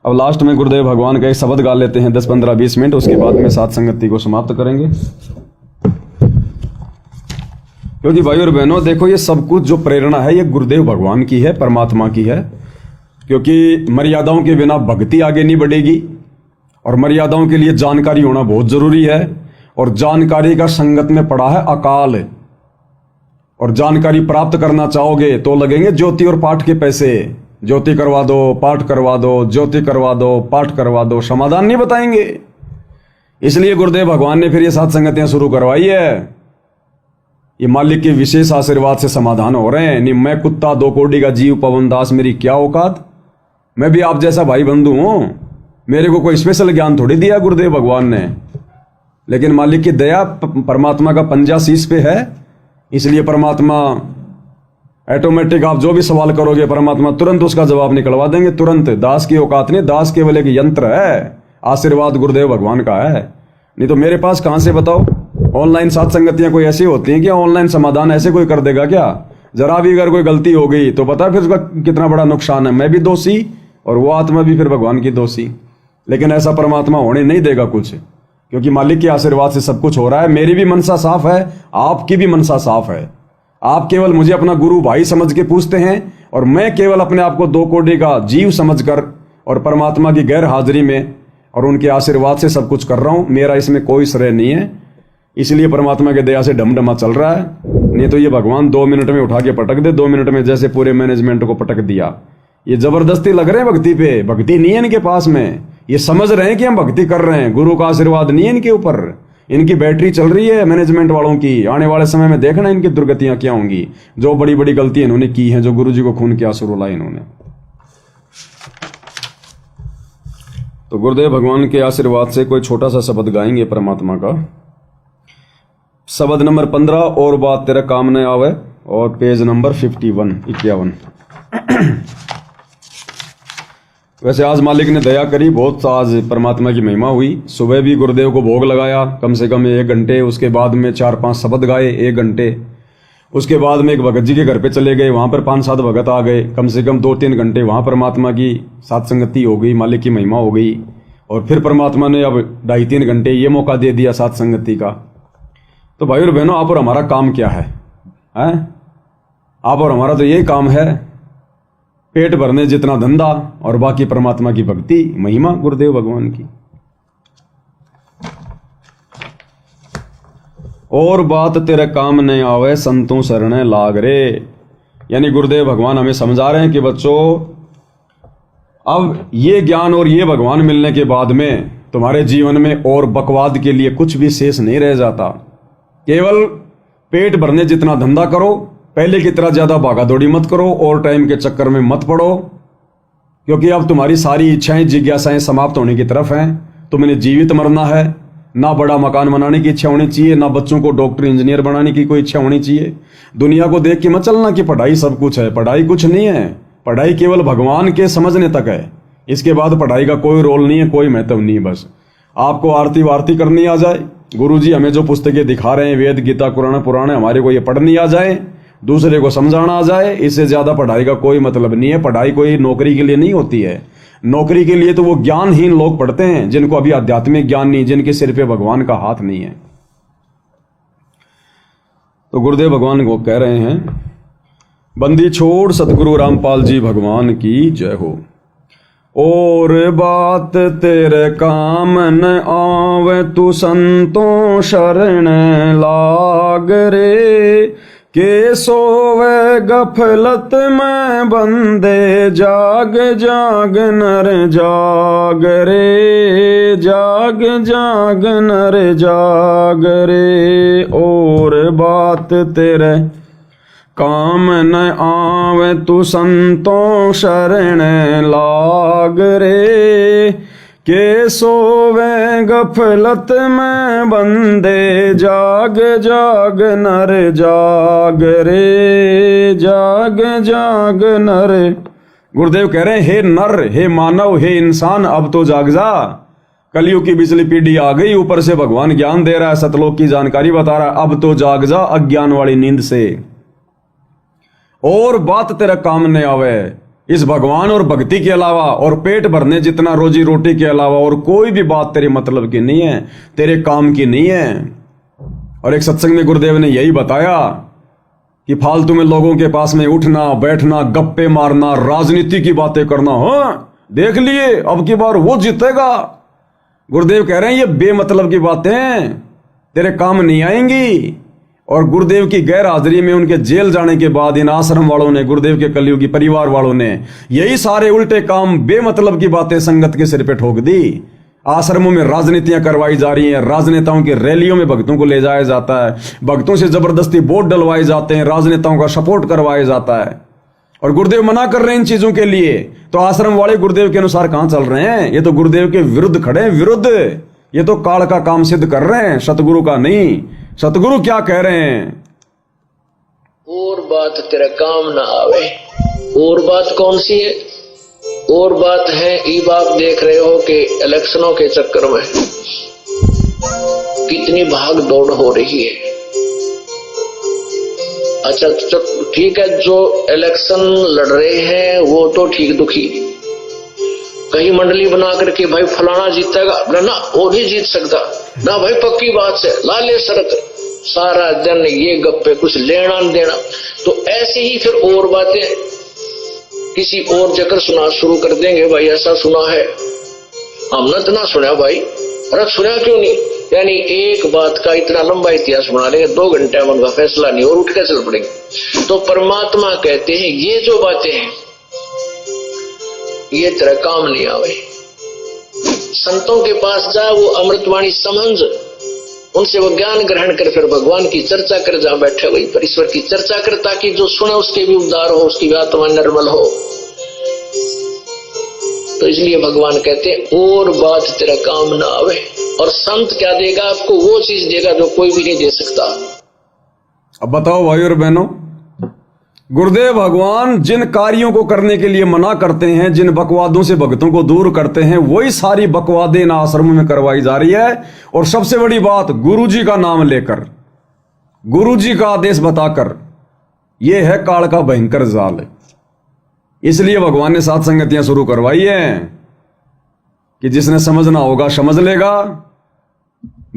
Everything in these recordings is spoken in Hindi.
अब लास्ट में गुरुदेव भगवान का एक शब्द गा लेते हैं 10, 15, 20 मिनट, उसके बाद में सात संगति को समाप्त करेंगे। क्योंकि भाई और बहनों देखो, ये सब कुछ जो प्रेरणा है ये गुरुदेव भगवान की है, परमात्मा की है। क्योंकि मर्यादाओं के बिना भक्ति आगे नहीं बढ़ेगी और मर्यादाओं के लिए जानकारी होना बहुत जरूरी है। और जानकारी का संगत में पड़ा है अकाल। और जानकारी प्राप्त करना चाहोगे तो लगेंगे ज्योति और पाठ के पैसे। ज्योति करवा दो, पाठ करवा दो, ज्योति करवा दो, पाठ करवा दो, समाधान नहीं बताएंगे। इसलिए गुरुदेव भगवान ने फिर ये सात संगतियां शुरू करवाई है। ये मालिक के विशेष आशीर्वाद से समाधान हो रहे हैं। नहीं मैं कुत्ता 2 कोड़ी का जीव पवन दास, मेरी क्या औकात, मैं भी आप जैसा भाई बंधु हूं। मेरे को कोई स्पेशल ज्ञान थोड़ी दिया गुरुदेव भगवान ने, लेकिन मालिक की दया, परमात्मा का पंजा शीश पे है। इसलिए परमात्मा ऑटोमेटिक, आप जो भी सवाल करोगे परमात्मा तुरंत उसका जवाब निकलवा देंगे, तुरंत। दास की औकात नहीं, दास केवल एक यंत्र है, आशीर्वाद गुरुदेव भगवान का है। नहीं तो मेरे पास कहां से बताओ। ऑनलाइन सात संगतियां कोई ऐसी होती हैं क्या ऑनलाइन समाधान ऐसे कोई कर देगा क्या? जरा भी अगर कोई गलती हो गई तो पता है फिर उसका कितना बड़ा नुकसान है। मैं भी दोषी और वो आत्मा भी फिर भगवान की दोषी। लेकिन ऐसा परमात्मा होने नहीं देगा कुछ, क्योंकि मालिक के आशीर्वाद से सब कुछ हो रहा है। मेरी भी मनसा साफ है, आपकी भी मनसा साफ है। आप केवल मुझे अपना गुरु भाई समझ के पूछते हैं और मैं केवल अपने आप को 2 कोड़ी का जीव समझकर और परमात्मा की गैर हाजिरी में और उनके आशीर्वाद से सब कुछ कर रहा हूं। मेरा इसमें कोई श्रेय नहीं है। इसलिए परमात्मा के दया से ढमढमा चल रहा है। नहीं तो ये भगवान 2 मिनट में उठा के पटक दे, 2 मिनट में जैसे पूरे मैनेजमेंट को पटक दिया। ये जबरदस्ती लग रहे हैं भक्ति पे, भक्ति नहीं है इनके पास में। ये समझ रहे हैं कि हम भक्ति कर रहे हैं, गुरु का आशीर्वाद नहीं है इनके ऊपर। इनकी बैटरी चल रही है मैनेजमेंट वालों की। आने वाले समय में देखना इनकी दुर्गतियां क्या होंगी। जो बड़ी बड़ी गलतियां इन्होंने की हैं, जो गुरु जी को खून के आंसू रुलाए इन्होंने। तो गुरुदेव भगवान के आशीर्वाद से कोई छोटा सा शब्द गाएंगे परमात्मा का। शब्द नंबर 15, और बात तेरा काम न आवे, और पेज नंबर 51। वैसे आज मालिक ने दया करी बहुत, आज परमात्मा की महिमा हुई। सुबह भी गुरुदेव को भोग लगाया कम से कम 1 घंटे, उसके बाद में 4-5 शब्द गाए 1 घंटे। उसके बाद में एक भगत जी के घर पे चले गए, वहां पर 5-7 भगत आ गए, कम से कम 2-3 घंटे वहां परमात्मा की सात संगति हो गई, मालिक की महिमा हो गई। और फिर परमात्मा ने अब 2.5-3 घंटे ये मौका दे दिया सात संगति का। तो भाई और बहनों, आप और हमारा काम क्या है? आप और हमारा तो यही काम है, पेट भरने जितना धंधा और बाकी परमात्मा की भक्ति, महिमा गुरुदेव भगवान की। और बात तेरे काम नहीं आवे, संतों शरण लाग रे। यानी गुरुदेव भगवान हमें समझा रहे हैं कि बच्चों, अब ये ज्ञान और ये भगवान मिलने के बाद में तुम्हारे जीवन में और बकवाद के लिए कुछ भी शेष नहीं रह जाता। केवल पेट भरने जितना धंधा करो, पहले की तरह ज्यादा भागा दौड़ी मत करो और टाइम के चक्कर में मत पड़ो, क्योंकि अब तुम्हारी सारी इच्छाएं जिज्ञासाएं समाप्त होने की तरफ हैं। तुमने जीवित मरना है। ना बड़ा मकान बनाने की इच्छा होनी चाहिए, ना बच्चों को डॉक्टर इंजीनियर बनाने की कोई इच्छा होनी चाहिए। दुनिया को देख के मत चलना कि पढ़ाई सब कुछ है। पढ़ाई कुछ नहीं है। पढ़ाई केवल भगवान के समझने तक है। इसके बाद पढ़ाई का कोई रोल नहीं है, कोई महत्व नहीं है। बस आपको आरती वारती करनी आ जाए, गुरुजी हमें जो पुस्तकें दिखा रहे हैं, वेद, गीता, कुरान, पुराण, हमारे को ये पढ़नी आ जाए, दूसरे को समझाना आ जाए, इससे ज्यादा पढ़ाई का कोई मतलब नहीं है। पढ़ाई कोई नौकरी के लिए नहीं होती है। नौकरी के लिए तो वो ज्ञानहीन लोग पढ़ते हैं, जिनको अभी आध्यात्मिक ज्ञान नहीं, जिनके सिर पे भगवान का हाथ नहीं है। तो गुरुदेव भगवान को कह रहे हैं, बंदी छोड़ सतगुरु रामपाल जी भगवान की जय हो। और बात तेरे काम न आवे, तू संतों शरण लाग रे। के सोवे गफलत में बंदे, जाग जाग नर जाग रे। जाग जाग नर जाग रे। और बात तेरे काम न आवे, तू संतों शरण लाग रे। के सोवे गफलत में बंदे, जाग जाग नर जाग रे। जाग जाग नर। गुरुदेव कह रहे हैं, हे नर, हे मानव, हे इंसान, अब तो जाग जा। कलयुग की बिजली पीढ़ी आ गई, ऊपर से भगवान ज्ञान दे रहा है, सतलोक की जानकारी बता रहा है। अब तो जाग जा अज्ञान वाली नींद से। और बात तेरा काम नहीं आवे, इस भगवान और भक्ति के अलावा और पेट भरने जितना रोजी रोटी के अलावा और कोई भी बात तेरे मतलब की नहीं है, तेरे काम की नहीं है। और एक सत्संग में गुरुदेव ने यही बताया कि फालतू में लोगों के पास में उठना बैठना, गप्पे मारना, राजनीति की बातें करना, हाँ देख लिए अब की बार वो जीतेगा। गुरुदेव कह रहे हैं ये बेमतलब की बातें तेरे काम नहीं आएंगी। और गुरुदेव की गैर हाजिरी में उनके जेल जाने के बाद इन आश्रम वालों ने, गुरुदेव के कलयुगी परिवार वालों ने यही सारे उल्टे काम, बेमतलब की बातें संगत के सिर पे ठोक दी। आश्रमों में राजनीतियां करवाई जा रही हैं, राजनेताओं की रैलियों में भक्तों को ले जाया जाता है, भक्तों से जबरदस्ती वोट डलवाए जाते हैं, राजनेताओं का सपोर्ट करवाया जाता है। और गुरुदेव मना कर रहे हैं इन चीजों के लिए, तो आश्रम वाले गुरुदेव के अनुसार कहां चल रहे हैं? ये तो गुरुदेव के विरुद्ध खड़े हैं, विरुद्ध। ये तो काल का काम सिद्ध कर रहे हैं, सतगुरु का नहीं। सतगुरु क्या कह रहे हैं? और बात तेरा काम ना आवे। और बात कौन सी है? और बात है अब आप देख रहे हो कि इलेक्शनों के चक्कर में कितनी भाग दौड़ हो रही है। अच्छा ठीक है, जो इलेक्शन लड़ रहे हैं वो तो ठीक दुखी, कहीं मंडली बना करके भाई फलाना जीतेगा ना, वो नहीं जीत सकता ना भाई, पक्की बात से लाले शरत सारा दिन ये गप्पे, कुछ लेना न देना। तो ऐसे ही फिर और बातें किसी और जगह सुना शुरू कर देंगे, भाई ऐसा सुना है, हमने तो ना सुना भाई, अरे सुना क्यों नहीं? यानी एक बात का इतना लंबा इतिहास बना लेंगे, 2 घंटे में उनका फैसला नहीं और उठ के चल पड़ेंगे। तो परमात्मा कहते हैं ये जो बातें हैं ये तेरा काम नहीं आवे। संतों के पास जा, वो अमृतवाणी समझ, उनसे वो ज्ञान ग्रहण कर, फिर भगवान की चर्चा कर, जहां बैठे वही पर ईश्वर की चर्चा कर, ताकि जो सुने उसके भी उद्धार हो, उसकी भी आत्मा निर्मल हो। तो इसलिए भगवान कहते हैं और बात तेरा काम ना आवे। और संत क्या देगा आपको? वो चीज देगा जो कोई भी नहीं दे सकता। अब बताओ भाई और बहनों, गुरुदेव भगवान जिन कार्यों को करने के लिए मना करते हैं, जिन बकवादों से भक्तों को दूर करते हैं, वही सारी बकवादें इन आश्रमों में करवाई जा रही है। और सबसे बड़ी बात, गुरु जी का नाम लेकर, गुरु जी का आदेश बताकर, यह है काल का भयंकर जाल। इसलिए भगवान ने 7 संगतियां शुरू करवाई हैं कि जिसने समझना होगा समझ लेगा,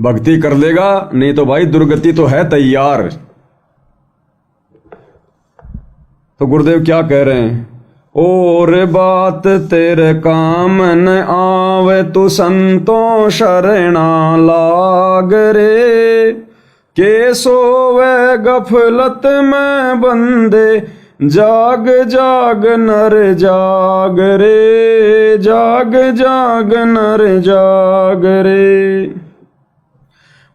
भक्ति कर लेगा, नहीं तो भाई दुर्गति तो है तैयार। तो गुरुदेव क्या कह रहे हैं? और बात तेरे काम न आवे, तू संतों शरणा लाग रे, के सोवे गफलत में बंदे, जाग जाग नर जाग रे, जाग जाग नर जाग रे।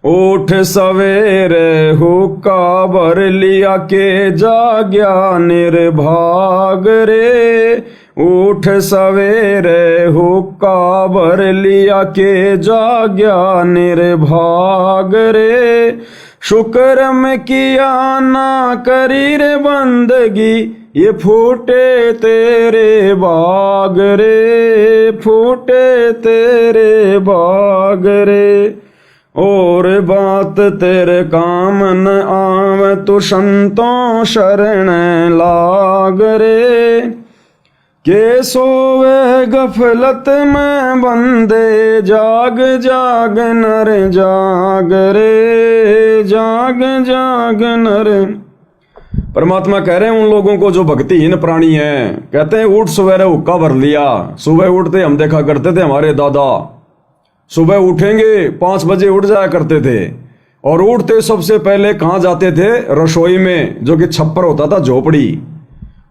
उठ सवेरे हुक्का भर लिया के, जाग्या निर्भाग रे। उठ सवेरे हुक्का भर लिया के, जाग्या निर्भाग रे। शुक्र में किया ना करी रे बंदगी, ये फूटे तेरे बाग रे, फूटे तेरे बाग रे। और बात तेरे काम न आवे, तू संतों शरण लाग रे, के सोवे गफलत में बंदे, जाग जाग नर जाग रे, जाग जाग नर। परमात्मा कह रहे हैं उन लोगों को जो भक्तिहीन प्राणी हैं, कहते हैं उठ सवेरे हुक्का भर लिया। सुबह उठते हम देखा करते थे, हमारे दादा सुबह उठेंगे 5 बजे उठ जाया करते थे, और उठते सबसे पहले कहाँ जाते थे? रसोई में, जो कि छप्पर होता था, झोपड़ी,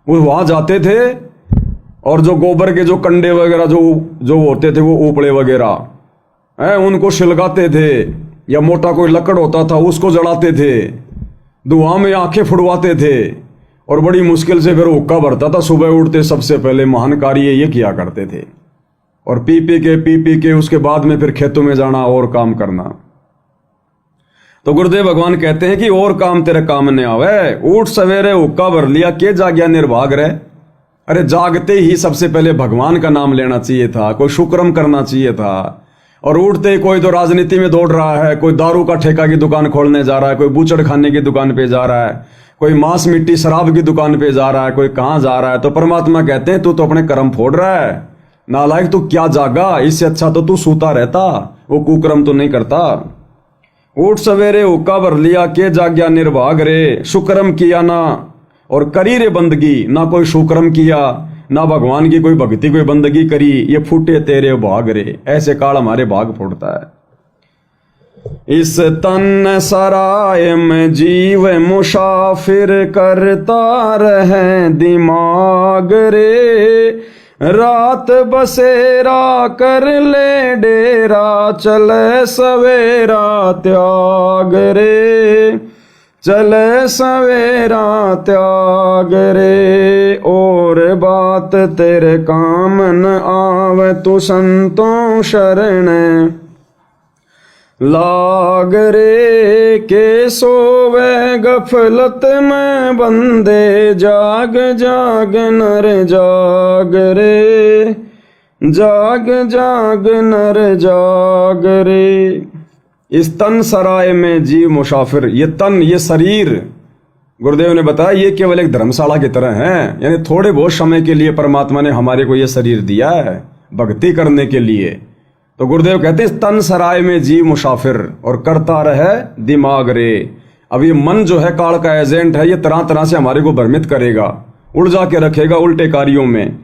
वो वहां जाते थे। और जो गोबर के जो कंडे वगैरह जो होते थे, वो ऊपड़े वगैरह हैं, उनको छिलगाते थे, या मोटा कोई लकड़ होता था उसको जलाते थे, धुआं में आंखें फुड़वाते थे, और बड़ी मुश्किल से फिर हुक्का भरता था। सुबह उठते सबसे पहले महान कार्य ये किया करते थे। और पी पी के उसके बाद में फिर खेतों में जाना और काम करना। तो गुरुदेव भगवान कहते हैं कि और काम तेरे काम ने आवे। उठ सवेरे हुक्का भर लिया के, जाग्या निर्भाग रहे। अरे जागते ही सबसे पहले भगवान का नाम लेना चाहिए था, कोई शुक्रम करना चाहिए था। और उठते ही कोई तो राजनीति में दौड़ रहा है, कोई दारू का ठेका की दुकान खोलने जा रहा है, कोई बूचड़ खाने की दुकान पे जा रहा है, कोई मांस मिट्टी शराब की दुकान पे जा रहा है, कोई कहां जा रहा है, तो परमात्मा कहते हैं तू तो अपने कर्म फोड़ रहा है, नालायक तू क्या जागा, इससे अच्छा तो तू सूता रहता, वो कुकर्म तो नहीं करता। उठ सवेरे हुक्का भर लिया के जाग्या निर्भाग रे, शुक्रम किया ना और करी रे बंदगी, ना कोई शुक्रम किया ना भगवान की कोई भक्ति कोई बंदगी करी, ये फूटे तेरे भाग रे। ऐसे काल हमारे भाग फूटता है। इस तन सराय में जीव मुसाफिर करता रहे दिमाग रे, रात बसेरा कर ले डेरा, चले सवेरा त्याग रे, चले सवेरा त्याग रे। और बात तेरे काम न आवे, तू संतों शरण लाग रे। के सोवे गफलत में बंदे, जाग जाग नर जाग रे, जाग जाग नर जाग रे। इस तन सराय में जीव मुसाफिर, ये तन ये शरीर गुरुदेव ने बताया ये केवल एक धर्मशाला की तरह है, यानी थोड़े बहुत समय के लिए परमात्मा ने हमारे को ये शरीर दिया है भक्ति करने के लिए। तो गुरुदेव कहते हैं तन सराय में जीव मुसाफिर और करता रहे दिमाग रे। अब ये मन जो है काल का एजेंट है, ये तरह तरह से हमारे को भ्रमित करेगा, उलझा के रखेगा उल्टे कार्यों में।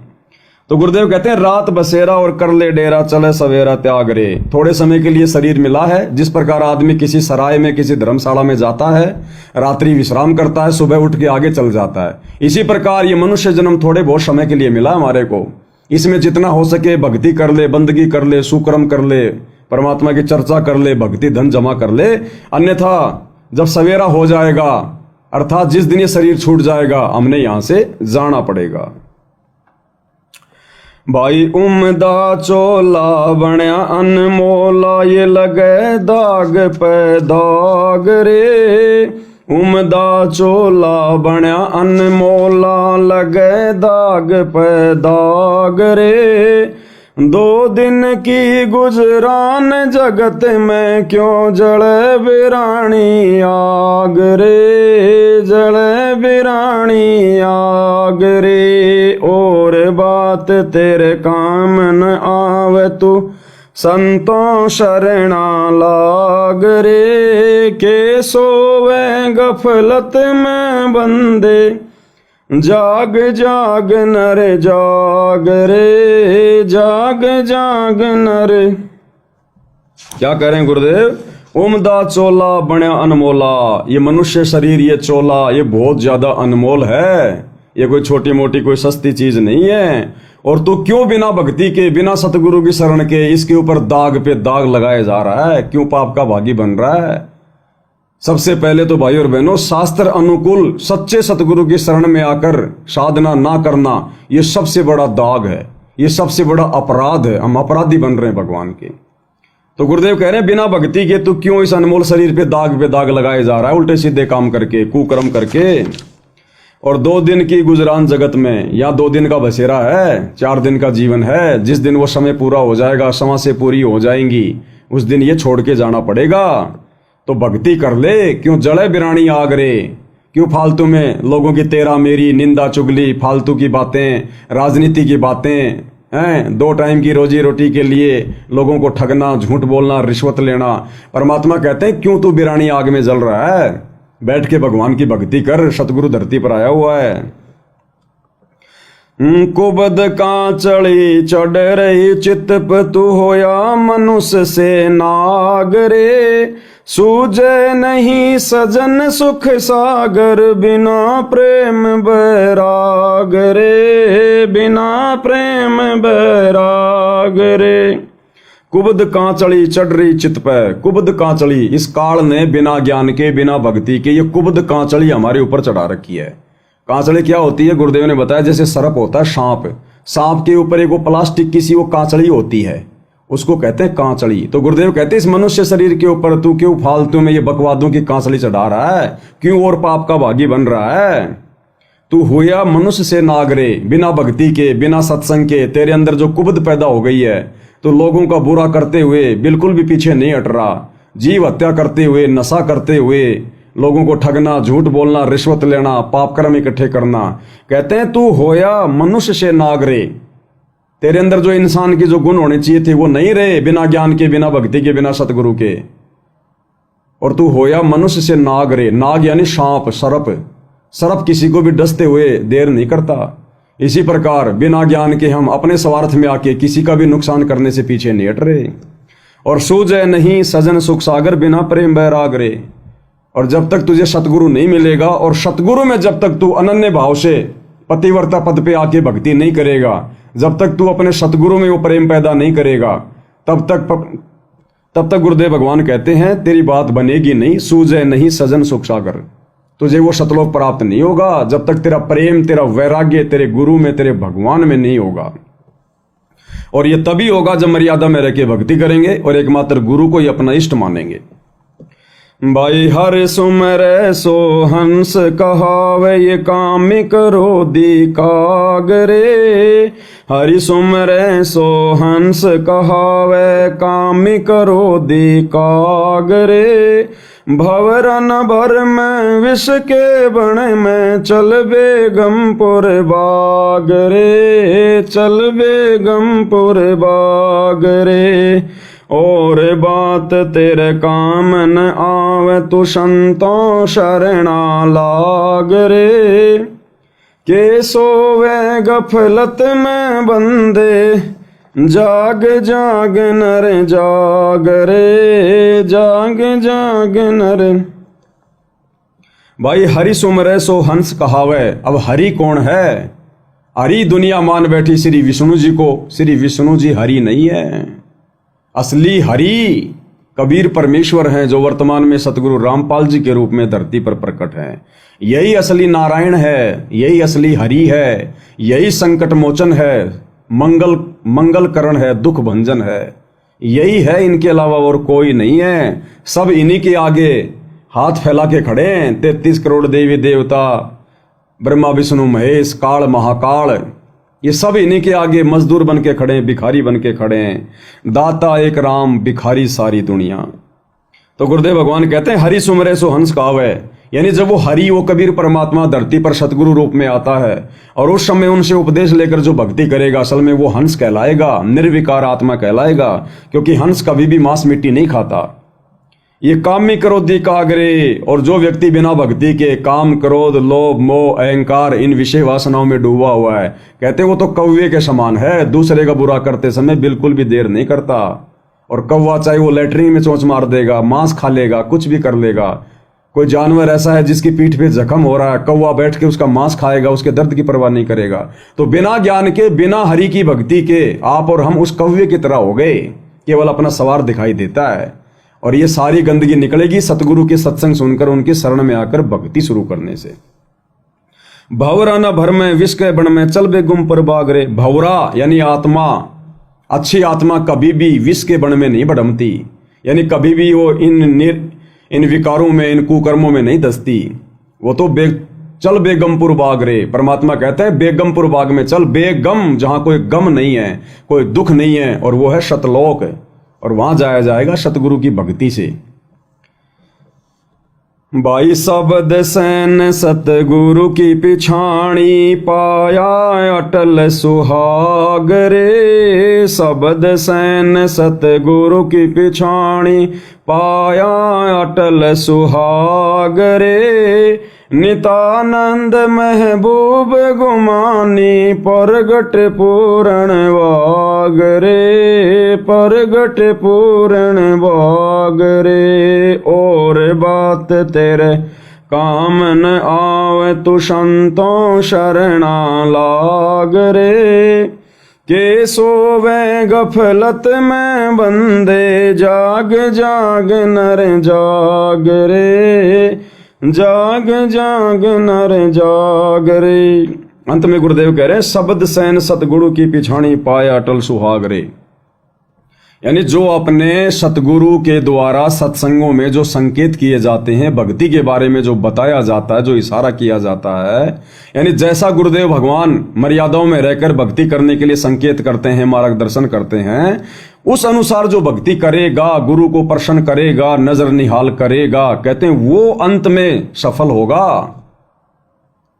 तो गुरुदेव कहते हैं रात बसेरा और कर ले डेरा, चले सवेरा त्याग रे। थोड़े समय के लिए शरीर मिला है, जिस प्रकार आदमी किसी सराय में किसी धर्मशाला में जाता है, रात्रि विश्राम करता है, सुबह उठ के आगे चल जाता है, इसी प्रकार ये मनुष्य जन्म थोड़े बहुत समय के लिए मिला हमारे को। इसमें जितना हो सके भक्ति कर ले, बंदगी कर ले, सुकर्म कर ले, परमात्मा की चर्चा कर ले, भक्ति धन जमा कर ले। अन्यथा जब सवेरा हो जाएगा, अर्थात जिस दिन ये शरीर छूट जाएगा, हमने यहां से जाना पड़ेगा। भाई उमदा चोला बनया अनमोला, ये लगे दाग पे दाग रे। उमदा चोला बनया अनमोला, लगे दाग पे दाग रे। 2 दिन की गुजरान जगत में, क्यों जले बिरानी आग रे, जले बिरानी आग रे। और बात तेरे काम न आवे, तू संतों शरणा लाग रे। के सोवे गफलत में बंदे, जाग जाग नर जाग रे, जाग जाग नर। क्या करें गुरुदेव? उमदा चोला बण्या अनमोला, ये मनुष्य शरीर, ये चोला, ये बहुत ज्यादा अनमोल है, ये कोई छोटी मोटी कोई सस्ती चीज नहीं है। और तू क्यों बिना भक्ति के, बिना सतगुरु की शरण के इसके ऊपर दाग पे दाग लगाया जा रहा है? क्यों पाप का भागी बन रहा है? सबसे पहले तो भाई और बहनों, शास्त्र अनुकूल सच्चे सतगुरु की शरण में आकर साधना ना करना, ये सबसे बड़ा दाग है, ये सबसे बड़ा अपराध है। हम अपराधी बन रहे हैं भगवान के। तो गुरुदेव कह रहे हैं बिना भक्ति के तू क्यों इस अनमोल शरीर पे दाग लगाए जा रहा है, उल्टे सीधे काम करके, कुकर्म करके। और 2 दिन की गुजरान जगत में, या 2 दिन का बसेरा है, 4 दिन का जीवन है। जिस दिन वो समय पूरा हो जाएगा, समय से पूरी हो जाएंगी, उस दिन ये छोड़ के जाना पड़ेगा। तो भक्ति कर ले, क्यों जड़े बिरानी आग रे, क्यों फालतू में लोगों की तेरा मेरी निंदा चुगली, फालतू की बातें, राजनीति की बातें हैं, 2 टाइम की रोजी रोटी के लिए लोगों को ठगना, झूठ बोलना, रिश्वत लेना। परमात्मा कहते हैं क्यों तू बिरानी आग में जल रहा है? बैठ के भगवान की भक्ति कर, सतगुरु धरती पर आया हुआ है। कुबद कांचड़ी चढ़ रही चित पे, तू होया मनुष्य से नाग रे। सूझे नहीं सजन सुख सागर, बिना प्रेम बैराग रे, बिना प्रेम बैराग रे। कुबद कांचड़ी चढ़ रही चित पे, कुबद कांचड़ी, इस काल ने बिना ज्ञान के, बिना भक्ति के ये कुबद कांचड़ी हमारे ऊपर चढ़ा रखी है। कांचड़ी क्या होती है? गुरुदेव ने बताया जैसे सर्प होता है, सांप, सांप के ऊपर एक वो प्लास्टिक की सी वो कांचड़ी होती है, उसको कहते हैं कांचड़ी। तो गुरुदेव कहते हैं इस मनुष्य शरीर के ऊपर तू क्यों फालतू में ये बकवादों की कांचड़ी चढ़ा रहा है? क्यों और पाप का भागी बन रहा है? तू हुआ मनुष्य से नागरे, बिना भक्ति के, बिना सत्संग के, तेरे अंदर जो कुबद पैदा हो गई है, तो लोगों का बुरा करते हुए बिल्कुल भी पीछे नहीं हट रहा। जीव हत्या करते हुए, नशा करते हुए, लोगों को ठगना, झूठ बोलना, रिश्वत लेना, पाप कर्म इकट्ठे करना। कहते हैं तू होया मनुष्य से नाग रे, तेरे अंदर जो इंसान की जो गुण होने चाहिए थे वो नहीं रहे, बिना ज्ञान के, बिना भक्ति के, बिना सतगुरु के। और तू होया मनुष्य से नाग रे, नाग यानी सांप, सर्प। सर्प किसी को भी डसते हुए देर नहीं करता। इसी प्रकार बिना ज्ञान के हम अपने स्वार्थ में आके किसी का भी नुकसान करने से पीछे नहीं हट रहे। और सूझे नहीं सजन सुख सागर, बिना प्रेम बैराग रे। और जब तक तुझे सतगुरु नहीं मिलेगा, और सतगुरु में जब तक तू अनन्य भाव से पतिव्रता पद पे आके भक्ति नहीं करेगा, जब तक तू अपने सतगुरु में वो प्रेम पैदा नहीं करेगा, तब तक गुरुदेव भगवान कहते हैं तेरी बात बनेगी नहीं। सूझे नहीं सजन सुख सागर, तुझे वो सतलोक प्राप्त नहीं होगा जब तक तेरा प्रेम, तेरा वैराग्य तेरे गुरु में, तेरे भगवान में नहीं होगा। और ये तभी होगा जब मर्यादा में रह के भक्ति करेंगे और एकमात्र गुरु को ही अपना इष्ट मानेंगे। भाई हर सुमरे सो हंस कहावे, ये कामिक क्रोधी कागरे। हरि सुमरे सो हंस कहावे, कामिक क्रोधी कागरे। भवरन भर में विष के बण में, चल बेगमपुर बाग रे, चल बेगमपुर बाग रे। और बात तेरे काम न आवे, तू संतों शरणा लाग रे। के सोवे गफलत में बंदे, जाग जाग नर जाग रे, जाग जाग नर। भाई हरि सुमरे सो हंस कहावे। अब हरि कौन है? हरि दुनिया मान बैठी श्री विष्णु जी को। श्री विष्णु जी हरि नहीं है। असली हरि कबीर परमेश्वर हैं, जो वर्तमान में सतगुरु रामपाल जी के रूप में धरती पर प्रकट हैं। यही असली नारायण है, यही असली हरि है, यही संकट मोचन है, मंगल करण है, दुख भंजन है। यही है, इनके अलावा और कोई नहीं है। सब इन्हीं के आगे हाथ फैला के खड़े हैं। 33 करोड़ देवी देवता, ब्रह्मा विष्णु महेश, काल महाकाल, ये सब इन्हीं के आगे मजदूर बन के खड़े हैं, भिखारी बन के खड़े हैं। दाता एक राम, भिखारी सारी दुनिया। तो गुरुदेव भगवान कहते हैं हरि सुमरे सो हंस कहावे, यानी जब वो हरि, वो कबीर परमात्मा धरती पर सतगुरु रूप में आता है और उस समय उनसे उपदेश लेकर जो भक्ति करेगा, असल में वो हंस कहलाएगा, निर्विकार आत्मा कहलाएगा। क्योंकि हंस कभी भी मांस मिट्टी नहीं खाता। ये कामी क्रोधी कागरे। और जो व्यक्ति बिना भक्ति के काम, क्रोध, लोभ, मोह, अहंकार, इन विषय वासनाओं में डूबा हुआ है, कहते वो तो कौवे के समान है। दूसरे का बुरा करते समय बिल्कुल भी देर नहीं करता। और कौवा चाहे वो लैट्रिन में चोंच मार देगा, मांस खा लेगा, कुछ भी कर लेगा। कोई जानवर ऐसा है जिसकी पीठ पे जख्म हो रहा है, कौवा बैठ के उसका मांस खाएगा, उसके दर्द की परवाह नहीं करेगा। तो बिना ज्ञान के, बिना हरि की भक्ति के आप और हम उस कौवे की तरह हो गए, केवल अपना सवार दिखाई देता है। और ये सारी गंदगी निकलेगी सतगुरु के सत्संग सुनकर, उनके शरण में आकर भक्ति शुरू करने से। भवरा न भर में, विष के बण में, चल बे गुम पर बागरे। भवरा यानी आत्मा, अच्छी आत्मा कभी भी विष के बण में नहीं बढ़मती, यानी कभी भी वो इन विकारों में, इन कुकर्मों में नहीं दसती। वो तो चल बेगमपुर बाग रे। परमात्मा कहते हैं बेगमपुर बाग में चल, बेगम, जहां कोई गम नहीं है, कोई दुख नहीं है, और वो है सतलोक, और वहां जाया जाएगा सतगुरु की भक्ति से। भाई शब्द सैन सतगुरु की पिछाणी, पाया अटल सुहाग रे। शब्द सैन सतगुरु की पिछाणी, पाया अटल सुहाग रे। नितानंद महबूब गुमानी, परगट पूरण वाग रे, परगट पूरण वाग रे। और बात तेरे काम न आवे, तू संतों शरणा लाग रे। के सोवे गफलत में बंदे, जाग जाग नर जाग रे, जाग जाग नर जाग रे। अंत में गुरुदेव कह रहे हैं शब्द सैन सतगुरु की पिछाणी, पाया अटल सुहाग रे। यानी जो अपने सतगुरु के द्वारा सत्संगों में जो संकेत किए जाते हैं, भक्ति के बारे में जो बताया जाता है, जो इशारा किया जाता है, यानी जैसा गुरुदेव भगवान मर्यादाओं में रहकर भक्ति करने के लिए संकेत करते हैं, मार्गदर्शन करते हैं, उस अनुसार जो भक्ति करेगा, गुरु को प्रसन्न करेगा, नजर निहाल करेगा, कहते हैं वो अंत में सफल होगा।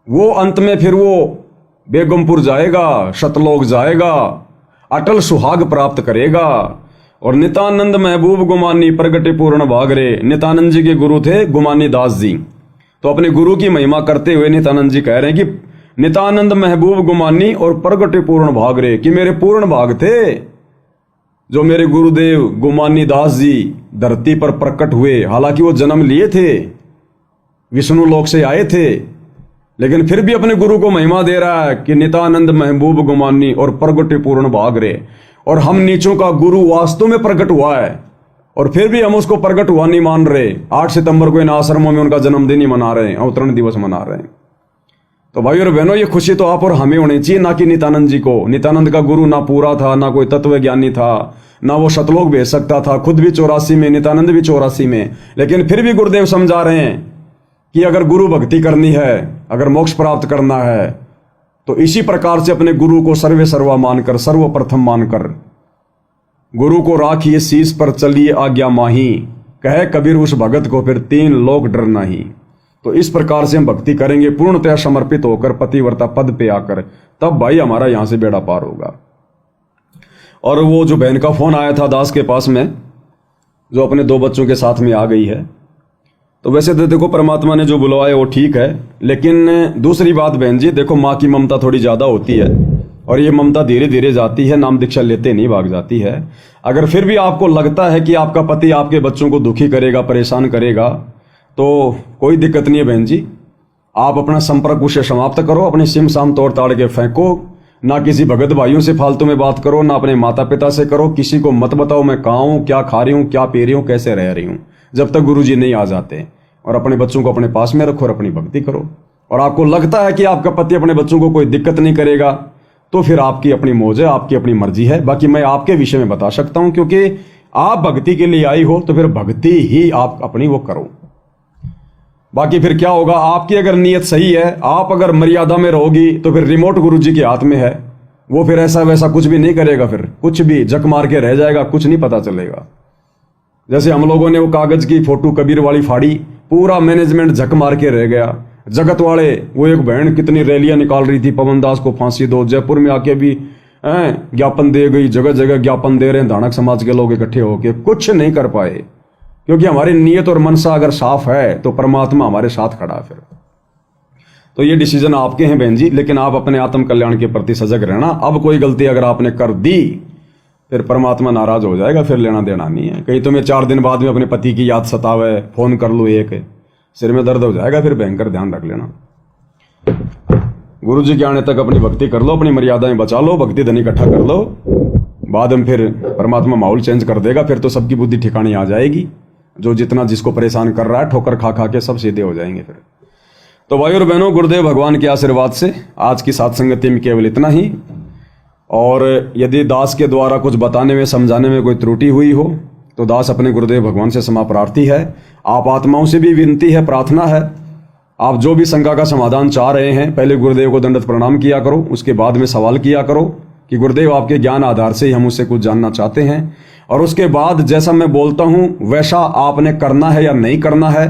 वो अंत में फिर वो बेगमपुर जाएगा, शतलोक जाएगा, अटल सुहाग प्राप्त करेगा। और नित्यानंद महबूब गुमानी प्रगटे पूर्ण भागरे, नित्यानंद जी के गुरु थे गुमानी दास जी। तो अपने गुरु की महिमा करते हुए नित्यानंद जी कह रहे हैं कि नित्यानंद महबूब गुमानी और प्रगटे पूर्ण भागरे, कि मेरे पूर्ण भाग थे जो मेरे गुरुदेव गुमानी दास जी धरती पर प्रकट हुए। हालांकि वो जन्म लिए थे, विष्णु लोक से आए थे, लेकिन फिर भी अपने गुरु को महिमा दे रहा है कि नित्यानंद महबूब गुमानी और प्रगटे पूर्ण भागरे। और हम नीचों का गुरु वास्तव में प्रकट हुआ है और फिर भी हम उसको प्रकट हुआ नहीं मान रहे। 8 सितंबर को इन आश्रमों में उनका जन्मदिन ही मना रहे हैं, अवतरण दिवस मना रहे हैं। तो भाई और बहनों, ये खुशी तो आप और हमें होनी चाहिए, ना कि नित्यानंद जी को। नित्यानंद का गुरु ना पूरा था, ना कोई तत्व ज्ञानी था, ना वो शतलोक भेज सकता था, खुद भी 84 में, नित्यानंद भी 84 में। लेकिन फिर भी गुरुदेव समझा रहे हैं कि अगर गुरु भक्ति करनी है, अगर मोक्ष प्राप्त करना है, तो इसी प्रकार से अपने गुरु को सर्वे सर्वा मानकर, सर्वप्रथम मानकर, गुरु को राखिए शीश पर चलिए आज्ञा माही, कहे कबीर उस भगत को फिर 3 लोक डर नहीं। तो इस प्रकार से हम भक्ति करेंगे पूर्णतया समर्पित होकर, पतिव्रता पद पे आकर, तब भाई हमारा यहां से बेड़ा पार होगा। और वो जो बहन का फोन आया था दास के पास में, जो अपने 2 बच्चों के साथ में आ गई है, तो वैसे तो देखो परमात्मा ने जो बुलवाया वो ठीक है, लेकिन दूसरी बात बहन जी, देखो माँ की ममता थोड़ी ज्यादा होती है और ये ममता धीरे धीरे जाती है, नाम दीक्षा लेते नहीं भाग जाती है। अगर फिर भी आपको लगता है कि आपका पति आपके बच्चों को दुखी करेगा, परेशान करेगा, तो कोई दिक्कत नहीं है बहन जी। आप अपना संपर्क उससे समाप्त करो, अपने सिम साम तोड़ ताड़ के फेंको, ना किसी भगत भाइयों से फालतू में बात करो, ना अपने माता पिता से करो। किसी को मत बताओ मैं कहाँ हूँ, क्या खा रही हूँ, क्या पी रही हूँ, कैसे रह रही हूँ, जब तक गुरुजी नहीं आ जाते। और अपने बच्चों को अपने पास में रखो और अपनी भक्ति करो। और आपको लगता है कि आपका पति अपने बच्चों को कोई दिक्कत नहीं करेगा, तो फिर आपकी अपनी मौज है, आपकी अपनी मर्जी है। बाकी मैं आपके विषय में बता सकता हूं, क्योंकि आप भक्ति के लिए आई हो, तो फिर भक्ति ही आप अपनी वो करो। बाकी फिर क्या होगा, आपकी अगर नीयत सही है, आप अगर मर्यादा में रहोगी, तो फिर रिमोट गुरुजी के हाथ में है, वो फिर ऐसा वैसा कुछ भी नहीं करेगा, फिर कुछ भी जक मार के रह जाएगा, कुछ नहीं पता चलेगा। जैसे हम लोगों ने वो कागज की फोटो कबीर वाली फाड़ी, पूरा मैनेजमेंट झक मार के रह गया। जगत वाले, वो एक बहन कितनी रैलियां निकाल रही थी, पवन दास को फांसी दो, जयपुर में आके भी ज्ञापन दे गई, जगह जगह ज्ञापन दे रहे हैं, धानक समाज के लोग इकट्ठे होके, कुछ नहीं कर पाए। क्योंकि हमारी नीयत और मनसा अगर साफ है, तो परमात्मा हमारे साथ खड़ा। फिर तो ये डिसीजन आपके हैं बहन जी, लेकिन आप अपने आत्म कल्याण के प्रति सजग रहना। अब कोई गलती अगर आपने कर दी, फिर परमात्मा नाराज हो जाएगा, फिर लेना देना नहीं है। कहीं तुम्हें 4 दिन बाद में अपने पति की याद सतावे, फोन कर लो, एक सिर में दर्द हो जाएगा, फिर भयंकर ध्यान रख लेना। गुरु जी के आने तक अपनी भक्ति कर लो, अपनी मर्यादाएं बचा लो, भक्ति धन इकट्ठा कर लो, बाद में फिर परमात्मा माहौल चेंज कर देगा। फिर तो सबकी बुद्धि ठिकाने आ जाएगी, जो जितना जिसको परेशान कर रहा है, ठोकर खा खा के सब सीधे हो जाएंगे। फिर तो भाई और बहनों, गुरुदेव भगवान के आशीर्वाद से आज की सत्संगति में केवल इतना ही। और यदि दास के द्वारा कुछ बताने में, समझाने में कोई त्रुटि हुई हो, तो दास अपने गुरुदेव भगवान से क्षमा प्रार्थी है। आप आत्माओं से भी विनती है, प्रार्थना है, आप जो भी शंका का समाधान चाह रहे हैं, पहले गुरुदेव को दंडवत प्रणाम किया करो, उसके बाद में सवाल किया करो कि गुरुदेव आपके ज्ञान आधार से ही हम उससे कुछ जानना चाहते हैं। और उसके बाद जैसा मैं बोलता हूं वैसा आपने करना है या नहीं करना है।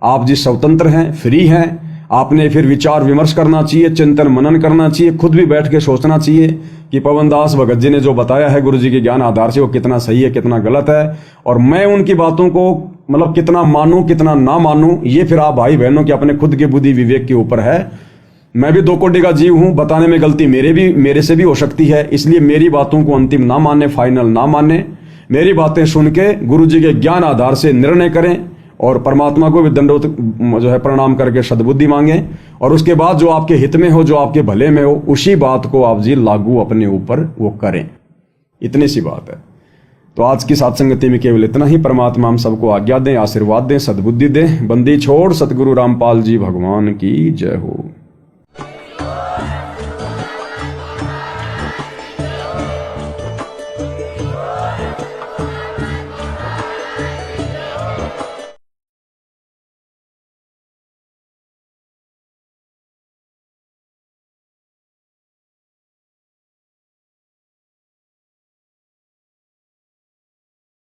आप जी स्वतंत्र हैं, फ्री हैं। आपने फिर विचार विमर्श करना चाहिए, चिंतन मनन करना चाहिए, खुद भी बैठ के सोचना चाहिए कि पवन दास भगत जी ने जो बताया है गुरु जी के ज्ञान आधार से, वो कितना सही है, कितना गलत है, और मैं उनकी बातों को मतलब कितना मानूं, कितना ना मानूं, ये फिर आप भाई बहनों के अपने खुद के बुद्धि विवेक के ऊपर है। मैं भी 2 कोटि का जीव हूं, बताने में गलती मेरे से भी हो सकती है, इसलिए मेरी बातों को अंतिम ना माने, फाइनल ना माने। मेरी बातें सुन के गुरु जी के ज्ञान आधार से निर्णय करें और परमात्मा को भी दंडवत जो है प्रणाम करके सद्बुद्धि मांगे, और उसके बाद जो आपके हित में हो, जो आपके भले में हो, उसी बात को आप जी लागू अपने ऊपर वो करें। इतनी सी बात है। तो आज की सत्संगति में केवल इतना ही। परमात्मा हम सबको आज्ञा दें, आशीर्वाद दें, सद्बुद्धि दें। बंदी छोड़ सतगुरु रामपाल जी भगवान की जय हो।